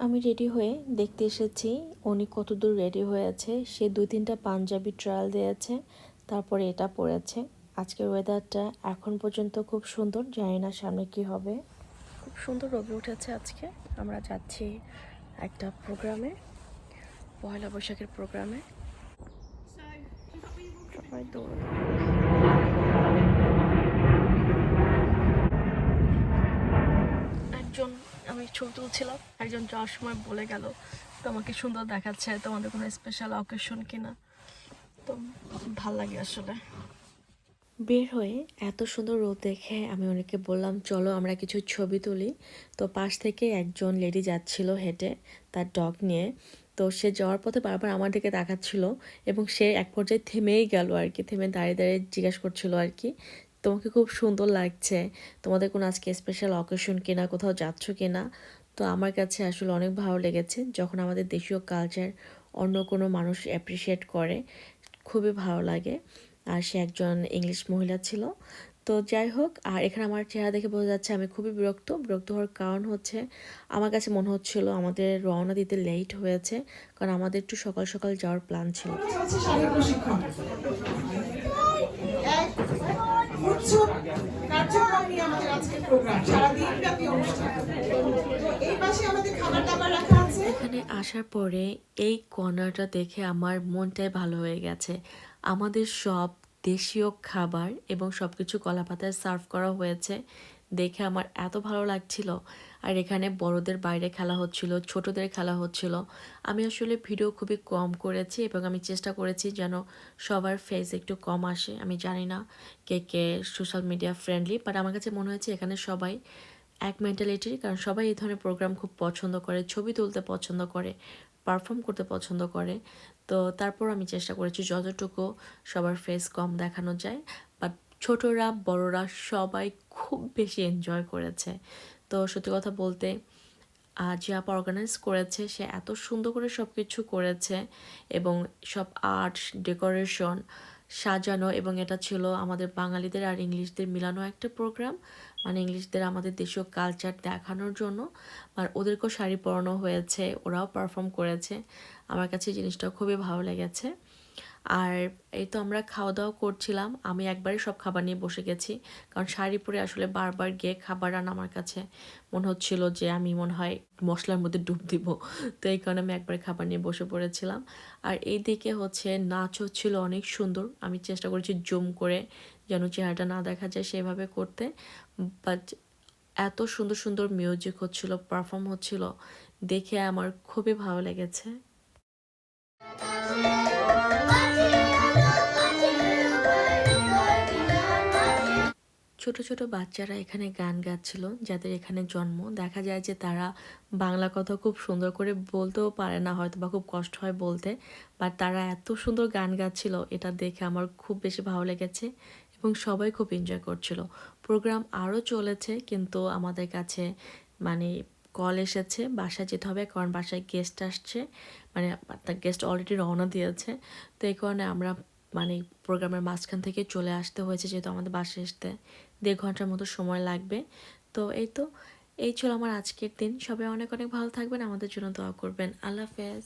আমি রেডি হয়ে দেখতে এসেছি উনি কতদূর রেডি হয়ে আছে। সে 2-3টা পাঞ্জাবি ট্রায়াল দিয়েছে, তারপরে এটা পরেছে। আজকের ওয়েদারটা এখন পর্যন্ত খুব সুন্দর, জানি না সামনে কি হবে। খুব সুন্দর রোদ উঠেছে আজকে। আমরা যাচ্ছি একটা প্রোগ্রামে, পয়লা বৈশাখের প্রোগ্রামে। সবাই দৌড় একজন, আমি ছবি তুলছিলাম, একজন যাওয়ার সময় বলে গেল তোমাকে সুন্দর দেখাচ্ছে, তোমাদের কোনো স্পেশাল অকেশন কিনা। তো ভাল লাগে আসলে। বের হয়ে এত সুন্দর রোদ দেখে আমি ওনাকে বললাম চলো আমরা কিছু ছবি তুলি। তো পাশ থেকে একজন লেডি যাচ্ছিল হেঁটে তার ডগ নিয়ে। তো সে যাওয়ার পথে বারবার আমার দিকে তাকাচ্ছিল এবং সে এক পর্যায়ে থেমেই গেল আর কি, থেমে দাঁড়িয়ে দাঁড়িয়ে জিজ্ঞাসা করছিল আর কি, তোমাকে খুব সুন্দর লাগছে, তোমাদের কোনো আজকে স্পেশাল অকেশন কিনা, কোথাও যাচ্ছ কিনা। তো আমার কাছে আসলে অনেক ভালো লেগেছে যখন আমাদের দেশীয় কালচার অন্য কোনো মানুষ অ্যাপ্রিসিয়েট করে, খুবই ভালো লাগে। আর সে একজন ইংলিশ মহিলা ছিল। তো যাই হোক, আর এখানে আমার চেহারা দেখে বোঝা যাচ্ছে আমি খুবই বিরক্ত হওয়ার কারণ হচ্ছে আমার কাছে মনে হচ্ছিল আমাদের রওনা দিতে লেট হয়েছে, কারণ আমাদের একটু সকাল সকাল যাওয়ার প্ল্যান ছিল। এখানে আসার পরে এই কর্নারটা দেখে আমার মনটাই ভালো হয়ে গেছে। আমাদের সব দেশীয় খাবার এবং সব কিছু কলাপাতায় সার্ভ করা হয়েছে দেখে আমার এত ভালো লাগছিল। আর এখানে বড়দের বাইরে খেলা হচ্ছিল, ছোটদের খেলা হচ্ছিল। আমি আসলে ভিডিও খুবই কম করেছি এবং আমি চেষ্টা করেছি যেন সবার ফেস একটু কম আসে। আমি জানি না কে কে সোশ্যাল মিডিয়া ফ্রেন্ডলি, বাট আমার কাছে মনে হয়েছে এখানে সবাই এক মেন্টালিটির, কারণ সবাই এই ধরনের প্রোগ্রাম খুব পছন্দ করে, ছবি তুলতে পছন্দ করে, পারফর্ম করতে পছন্দ করে। তো তারপর আমি চেষ্টা করেছি যতটুকু সবার ফেস কম দেখানো যায়, বাট ছোটরা বড়রা সবাই খুব বেশি এনজয় করেছে। তো সত্যি কথা বলতে যে আপা অর্গানাইজ করেছে সে এত সুন্দর করে সব কিছু করেছে এবং সব আর্ট ডেকোরেশন সাজানো, এবং এটা ছিল আমাদের বাঙালিদের আর ইংলিশদের মিলানো একটা প্রোগ্রাম। মানে ইংলিশদের আমাদের দেশীয় কালচার দেখানোর জন্য, আর ওদেরকেও শাড়ি পরানো হয়েছে, ওরাও পারফর্ম করেছে। আমার কাছে জিনিসটা খুবই ভালো লেগেছে। আর এই তো আমরা খাওয়া দাওয়া করছিলাম, আমি একবারে সব খাবার নিয়ে বসে গেছি, কারণ শাড়ি পরে আসলে বারবার গিয়ে খাবার রান্না আমার কাছে মনে হচ্ছিল যে আমি মনে হয় মশলার মধ্যে ডুব দিব। তো এই কারণে আমি একবারে খাবার নিয়ে বসে পড়েছিলাম। আর এই দিকে হচ্ছে নাচ হচ্ছিল অনেক সুন্দর, আমি চেষ্টা করেছি জুম করে যেন চেহারাটা না দেখা যায় সেভাবে করতে, বাট এত সুন্দর সুন্দর মিউজিক হচ্ছিল, পারফর্ম হচ্ছিল, দেখে আমার খুবই ভালো লেগেছে। ছোট ছোট বাচ্চারা এখানে গান গাচ্ছিল, যাদের এখানে জন্ম। দেখা যায় যে তারা বাংলা কথা খুব সুন্দর করে বলতেও পারে না, হয়তো বা খুব কষ্ট হয় বলতে, বাট তারা এত সুন্দর গান গাচ্ছিল, এটা দেখে আমার খুব বেশি ভালো লেগেছে এবং সবাই খুব এনজয় করছিল। প্রোগ্রাম আরও চলেছে, কিন্তু আমাদের কাছে মানে কল এসেছে, বাসায় যেতে হবে, কারণ বাসায় গেস্ট আসছে, মানে তার গেস্ট অলরেডি রওনা দিয়েছে। তো এই কারণে আমরা মানে প্রোগ্রামের মাঝখান থেকে চলে আসতে হয়েছে, যেহেতু আমাদের বাসায় আসতে 1.5 ঘন্টার মতো সময় লাগবে। তো এই ছিল আমার আজকের দিন। সবাই অনেক অনেক ভালো থাকবেন, আমাদের জন্য দোয়া করবেন। আল্লাহ হাফেজ।